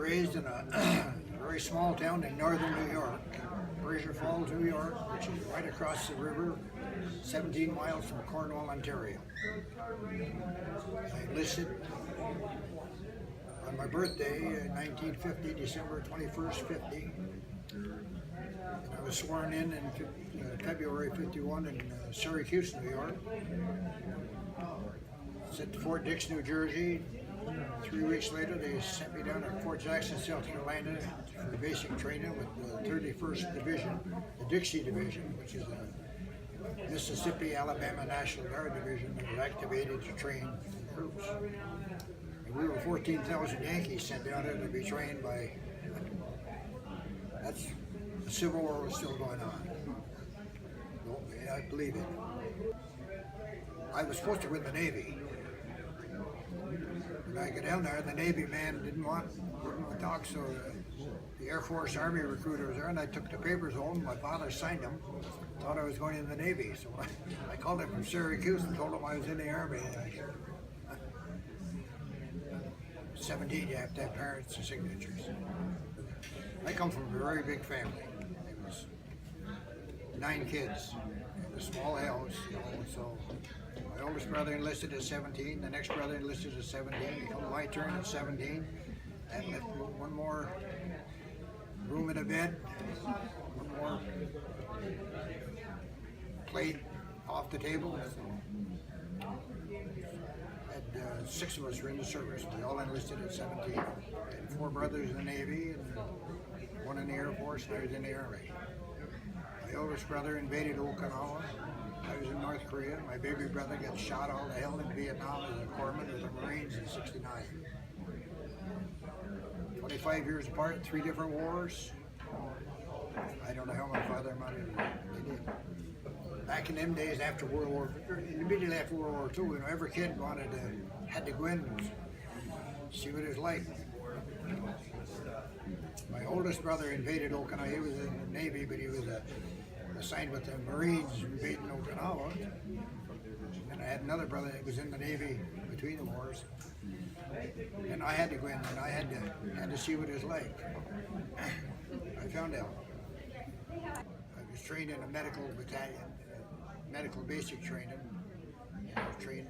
raised in a very small town in northern New York, Fraser Falls, New York, which is right across the river, 17 miles from Cornwall, Ontario. I enlisted on my birthday in 1950, December 21st, 50. And I was sworn in February 51 in Syracuse, New York. Sent to Fort Dix, New Jersey. 3 weeks later, they sent me down to Fort Jackson, South Carolina for basic training with the 31st Division, the Dixie Division, which is a Mississippi, Alabama National Guard Division that was activated to train troops. And we were 14,000 Yankees sent down there to be trained by, the Civil War was still going on. I believe it. I was supposed to win the Navy. When I got down there, the Navy man wouldn't want to talk, so the Air Force Army recruiter was there, and I took the papers home. My father signed them. Thought I was going in the Navy, so I called him from Syracuse and told him I was in the Army. 17, you have to have parents' signatures. I come from a very big family. It was 9 kids in a small house, so my oldest brother enlisted at 17, the next brother enlisted at 17, it come my turn at 17, and left one more room and a bed, one more plate off the table. And 6 of us were in the service. We all enlisted at 17. I had 4 brothers in the Navy and 1 in the Air Force, and I was in the Army. My oldest brother invaded Okinawa. I was in North Korea. My baby brother got shot all to hell in Vietnam as a corpsman with the Marines in '69. 25 years apart, 3 different wars. I don't know how my father and mother they did. Back in them days, immediately after World War II, every kid had to go in and see what it was like. My oldest brother invaded Okinawa. He was in the Navy, but he was assigned with the Marines invading Okinawa. And I had another brother that was in the Navy between the wars. And I had to go in and I had to see what it was like. I found out. I was trained in a medical battalion, medical basic training. I was trained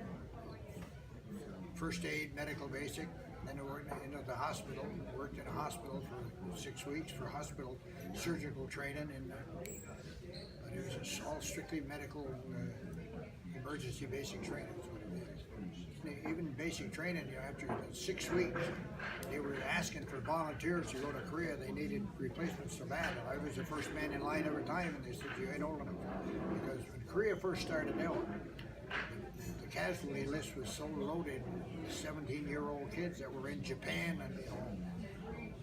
first aid, medical basic. Then I worked into the hospital. Worked in a hospital for 6 weeks for hospital surgical training, but it was all strictly medical emergency basic training. Is what it is. Even basic training, after 6 weeks, they were asking for volunteers to go to Korea. They needed replacements so bad. I was the first man in line every time, and they said, "You ain't old enough." Because when Korea first started out, the casualty list was so loaded, 17-year-old kids that were in Japan and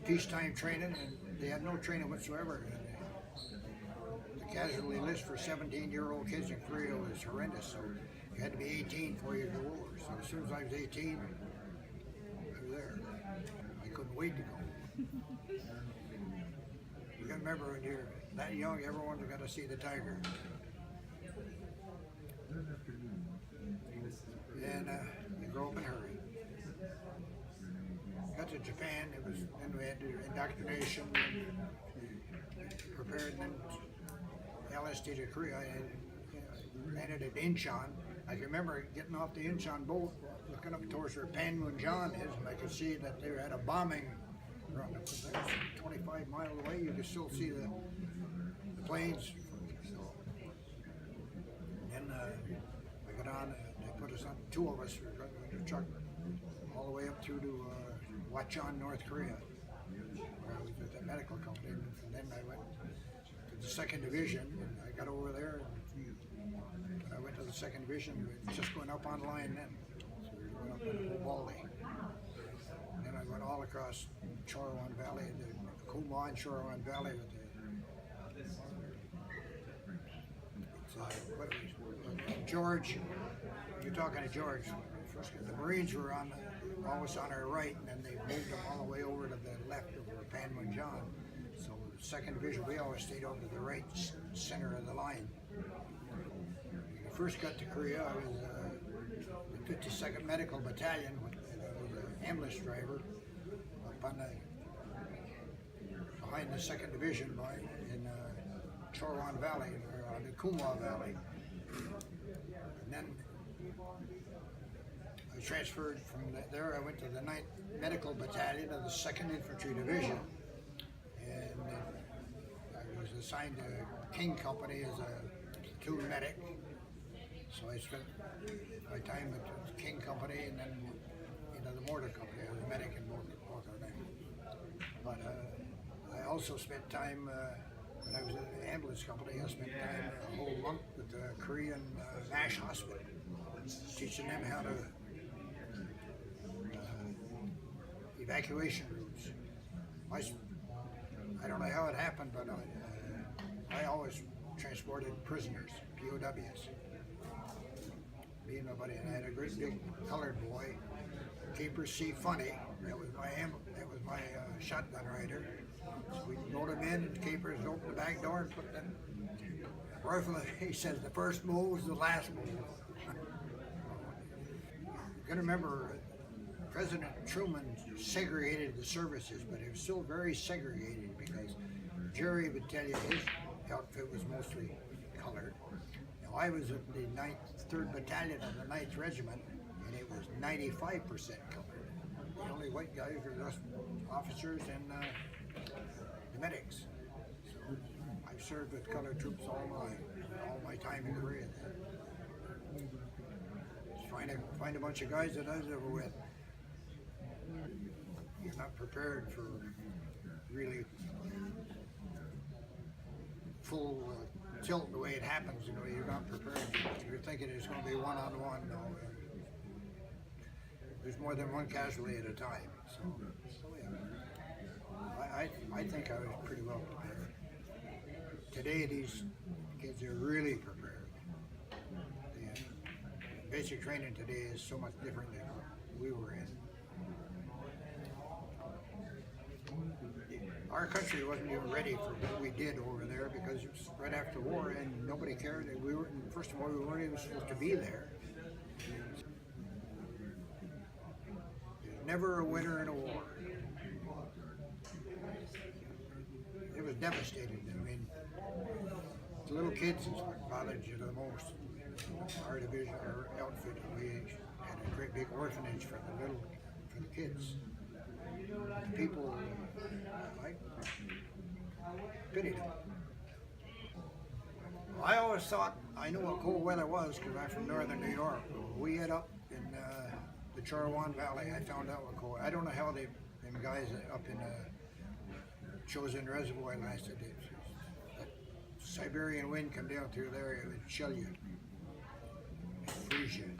peacetime training, and they had no training whatsoever. The casualty list for 17-year-old kids in Korea was horrendous, so you had to be 18 before you could go over. So as soon as I was 18, I was there. I couldn't wait to go. You gotta remember, when you're that young, everyone's got to see the tiger. And you grow up in a hurry. Got to Japan, then we had to do indoctrination, prepared, and then LSD to Korea. I landed at Incheon. I can remember getting off the Incheon boat, looking up towards where Panmunjom is, and I could see that they had a bombing run. 25 miles away, you could still see the planes. Then we got on, they put us on, 2 of us were in a truck all the way up through to Wachon, North Korea, where I was with the medical company. And then I went to the 2nd Division, and I got over there, and I went to the 2nd Division. We were just going up on line then, so we were going up in Baldy. And then I went all across Chorwan Valley, the Kumwa and Chorwan Valley with George. You're talking to George. The Marines were always on our right, and then they moved them all the way over to the left over Panmunjom. So the 2nd Division, we always stayed over to the right center of the line. When I first got to Korea, I was the 52nd Medical Battalion, with an ambulance driver up on the behind the 2nd Division in Chowan Valley, or the Kumwa Valley. And then I transferred from there. I went to the 9th Medical Battalion of the 2nd Infantry Division, and I was assigned to King Company as a platoon medic. So I spent my time at the King Company and then into the Mortar Company. I was a medic in Mortar. But I also spent time, when I was at the ambulance company, I spent time a whole month with the Korean MASH hospital, teaching them how to evacuation routes. I don't know how it happened, but I always transported prisoners, POWs. Me and my buddy, and I had a great big colored boy, Keeper C. Funny. That was my shotgun rider. So we load him in, and Keepers opened the back door and put the rifle. He says the first move is the last move. You gotta remember, President Truman segregated the services, but it was still very segregated because Jerry would tell you his outfit was mostly colored. Now I was at the 3rd Battalion of the 9th Regiment, and it was 95% colored. The only white guys were us officers and the medics. So I've served with colored troops all my time in Korea. Find a bunch of guys that I was ever with. You're not prepared for really full tilt the way it happens. You know, you're not prepared. You're thinking it's going to be one-on-one. No, there's more than one casualty at a time. So yeah, I think I was pretty well prepared. Today, these kids are really prepared. The basic training today is so much different than we were in. Our country wasn't even ready for what we did over there because it was right after the war and nobody cared. We were, first of all, we weren't even supposed to be there. There's never a winner in a war. It was devastating. I mean, the little kids is what bothered you the most. Our division, our outfit, we had a great big orphanage for the kids. The people, I pitied them. Well, I always thought I knew what cold weather was because I'm from northern New York. We had up in the Chowan Valley. I found out what cold. I don't know how them guys up in Chosin Reservoir lasted. That Siberian wind come down through there, it would chill you, freeze you.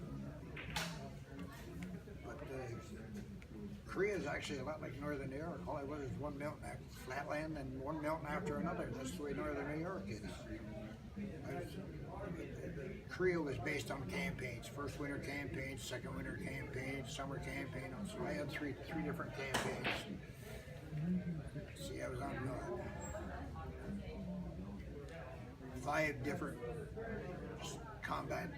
Korea is actually a lot like northern New York. All it was is one mountain, flatland, and one mountain after another. That's the way northern New York is. Korea was based on campaigns. First winter campaigns, second winter campaigns, summer campaign. So I had three different campaigns. See, I was on 5 different combat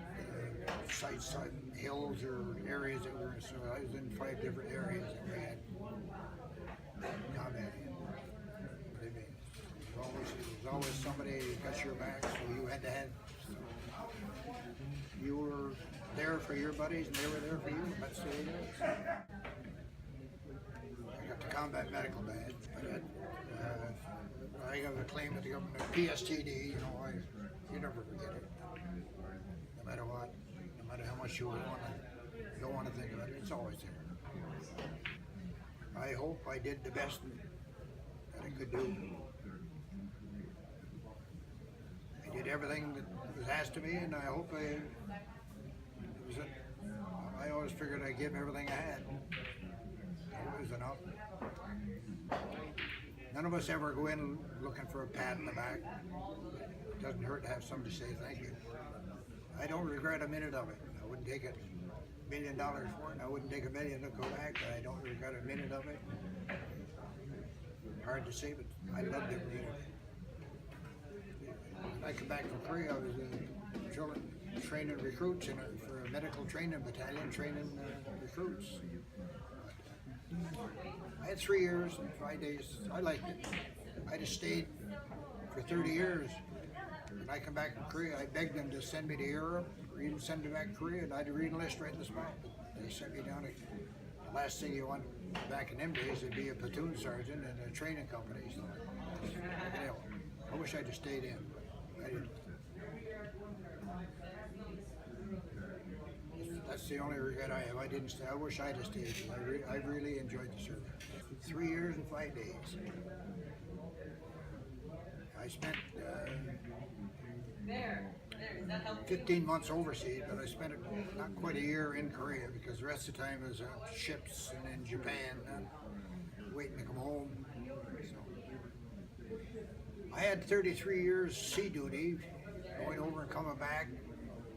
sites, hills or areas that were, so I was in 5 different areas that we had combat in. There was always somebody who got your back, so you had to have, you were there for your buddies and they were there for you. That's the way it is. I got the combat medical badge. I got a claim to the government, PSTD, you know, you never forget it. No matter what, no matter how much you don't want to think about it, it's always there. I hope I did the best that I could do. I did everything that was asked of me, and I hope I always figured I'd give everything I had. It was enough. None of us ever go in looking for a pat in the back. It doesn't hurt to have somebody say thank you. I don't regret a minute of it. I wouldn't take $1 million for it, and I wouldn't take $1 million to go back, but I don't regret a minute of it. Hard to say, but I loved every minute. When I come back from Korea, I was training recruits for a medical training battalion, training recruits. I had 3 years and 5 days. I liked it. I just stayed for 30 years. When I come back from Korea, I begged them to send me to Europe or even send me back to Korea, and I'd re-enlist right in the spot. But they sent me down to the last thing you want back in them days would be a platoon sergeant in a training company. So, you know, I wish I'd have stayed in. I didn't. That's the only regret I have. I didn't stay. I wish I'd have stayed. I really enjoyed the service. 3 years and 5 days. I spent 15 months overseas, but I spent not quite a year in Korea because the rest of the time was ships and in Japan waiting to come home. So I had 33 years sea duty, going over and coming back.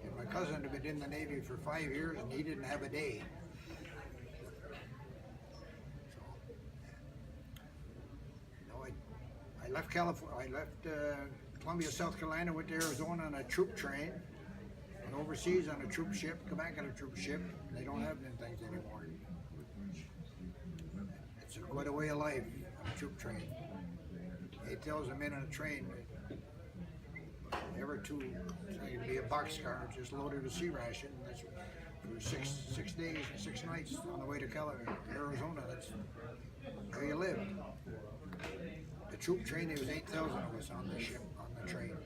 And my cousin had been in the Navy for 5 years, and he didn't have a day. I left California. I left Columbia, South Carolina, went to Arizona on a troop train, went overseas on a troop ship, come back on a troop ship. They don't have them things anymore. It's quite a way of life on a troop train. 8,000 men on a train. Never too. It's going to be a boxcar just loaded with sea ration. That's for six days and 6 nights on the way to Arizona. That's where you live. The troop train, there was 8,000 of us on the ship, on the train.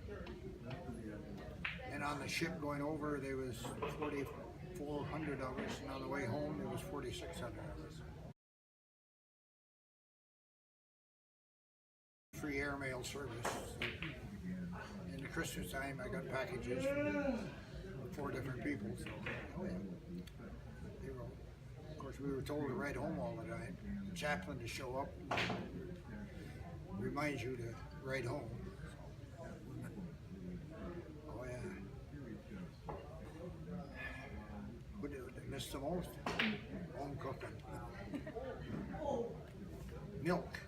And on the ship going over, there was 4,400 of us, and on the way home, there was 4,600 of us. Free airmail service. In the Christmas time, I got packages from 4 different people. So, of course, we were told to ride home all the time. The chaplain to show up. Reminds you to ride home. Oh yeah. What did I miss the most? Home cooking. Milk.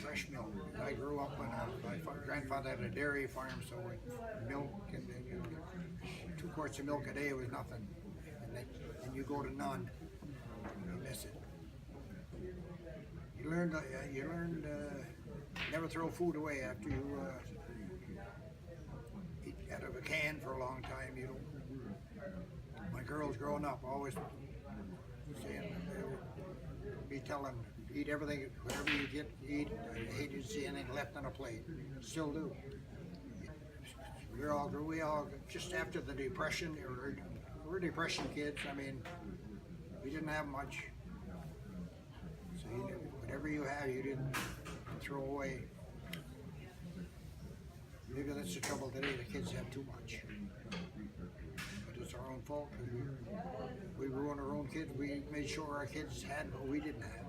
Fresh milk. I grew up when my grandfather had a dairy farm, so milk and 2 quarts of milk a day was nothing. And you go to none, you miss it. You learned never throw food away after you eat out of a can for a long time. You don't. My girls growing up always saying, be telling, eat everything, whatever you get, eat. I hated to see anything left on a plate. Still do. We all just after the Depression. We're Depression kids. I mean, we didn't have much. So whatever you have, you didn't throw away. Maybe that's the trouble today, the kids have too much. But it's our own fault, because we ruined our own kids. We made sure our kids had what we didn't have.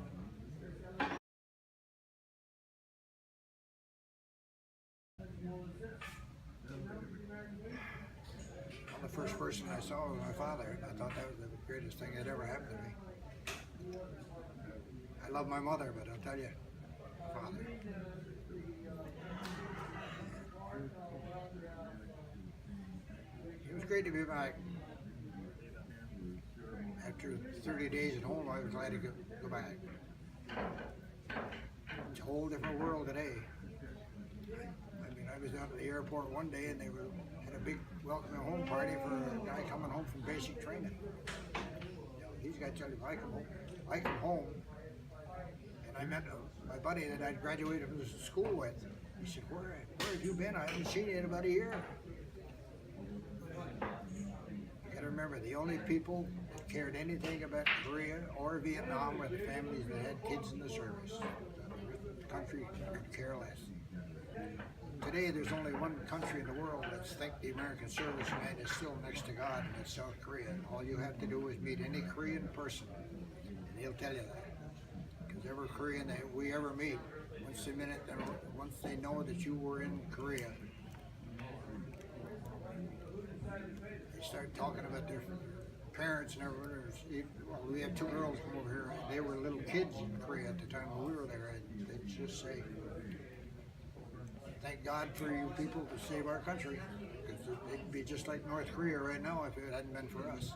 Well, the first person I saw was my father, and I thought that was the greatest thing that ever happened to me. I love my mother, but I'll tell you, father. It was great to be back. After 30 days at home, I was glad to go back. It's a whole different world today. I mean, I was down at the airport one day, and they had a big welcome home party for a guy coming home from basic training. He's got to tell you, I come home, and I met my buddy that I'd graduated from school with. He said, where have you been? I haven't seen you in about a year. You gotta remember, the only people that cared anything about Korea or Vietnam were the families that had kids in the service. The country could care less. Today, there's only one country in the world that's think the American serviceman is still next to God, and it's South Korea. All you have to do is meet any Korean person, and he'll tell you that. Because every Korean that we ever meet, once they know that you were in Korea, they start talking about their parents and everything. Well, we had 2 girls come over here. They were little kids in Korea at the time when we were there. They'd just say, thank God for you people to save our country. Because it'd be just like North Korea right now if it hadn't been for us.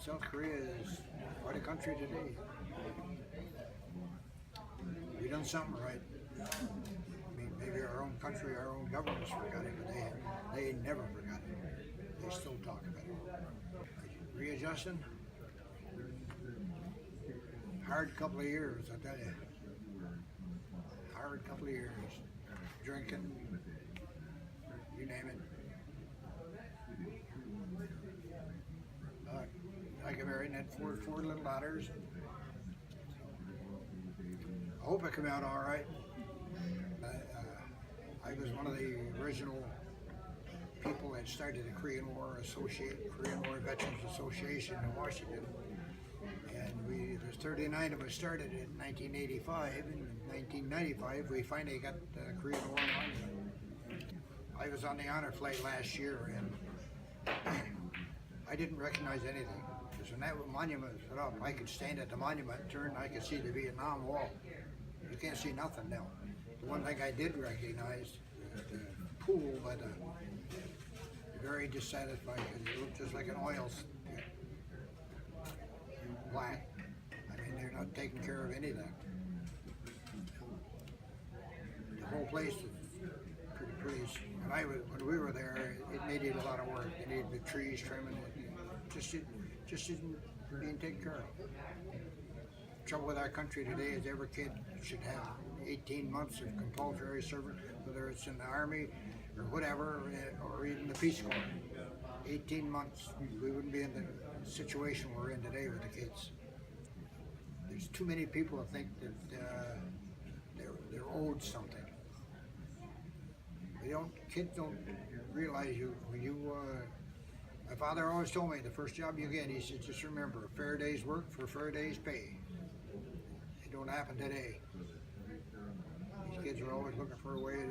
South Korea is quite a country today. we done something right. I mean, maybe our own country, our own governments forgot it, but they never forgot it. They still talk about it. Readjusting, hard couple of years, I tell you. Hard couple of years. Drinking, you name it. I got married and had four little daughters. I hope I come out all right. I was one of the original people that started the Korean War Veterans Association in Washington. And there's 39 of us started in 1985. In 1995, we finally got the Korean War monument. I was on the honor flight last year, and I didn't recognize anything. Because when that monument was put up, I could stand at the monument, turn, I could see the Vietnam Wall. You can't see nothing now. The one thing I did recognize, the pool, but very dissatisfied because it looked just like an oil black. I mean, they're not taking care of any of that. The whole place was pretty. When we were there, it needed a lot of work. It needed the trees trimming. It just isn't being taken care of. The trouble with our country today is every kid should have 18 months of compulsory service, whether it's in the Army or whatever, or even the Peace Corps. 18 months, we wouldn't be in the situation we're in today with the kids. There's too many people that think that they're owed something. Kids don't realize my father always told me the first job you get, he said, just remember, a fair day's work for a fair day's pay. It don't happen today. These kids are always looking for a way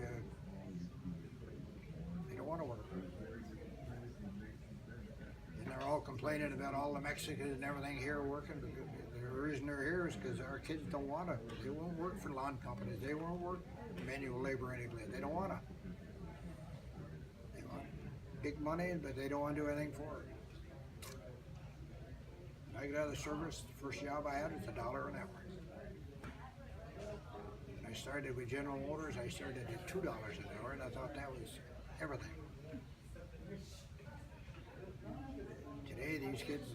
they don't want to work. And they're all complaining about all the Mexicans and everything here working, but the reason they're here is because our kids don't want to. They won't work for lawn companies. They won't work manual labor anyway. They don't want to. They want big money, but they don't want to do anything for it. When I got out of the service, the first job I had was $1 an hour. When I started with General Motors, I started at $2 an hour, and I thought that was everything. Today, these kids,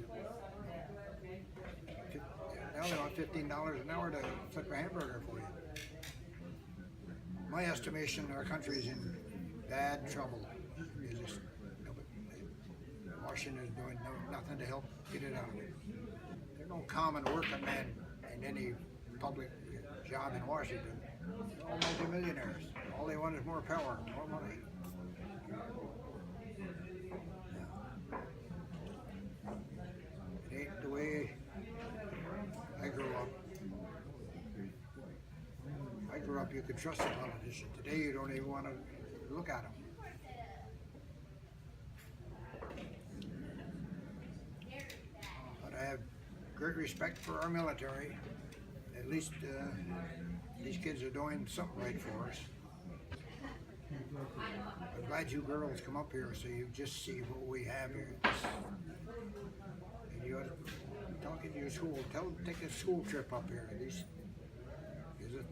now they want $15 an hour to flip a hamburger for you. My estimation, our country is in bad trouble. Washington is doing nothing to help get it out of it. There's no common working man in any public job in Washington. They're all multimillionaires. All they want is more power, more money. It ain't the way I grew up. I grew up, you could trust a politician. Today, you don't even want to look at them. But I have great respect for our military. At least these kids are doing something right for us. I'm glad you girls come up here so you just see what we have here. And you ought to talk in your school. Tell them to take a school trip up here.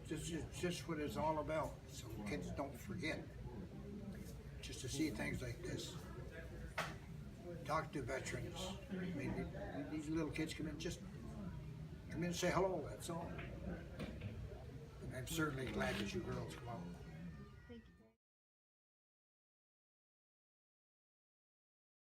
This is just what it's all about, so kids don't forget. Just to see things like this. Talk to veterans. I mean, these little kids come in and say hello, that's all. And I'm certainly glad that you girls come out.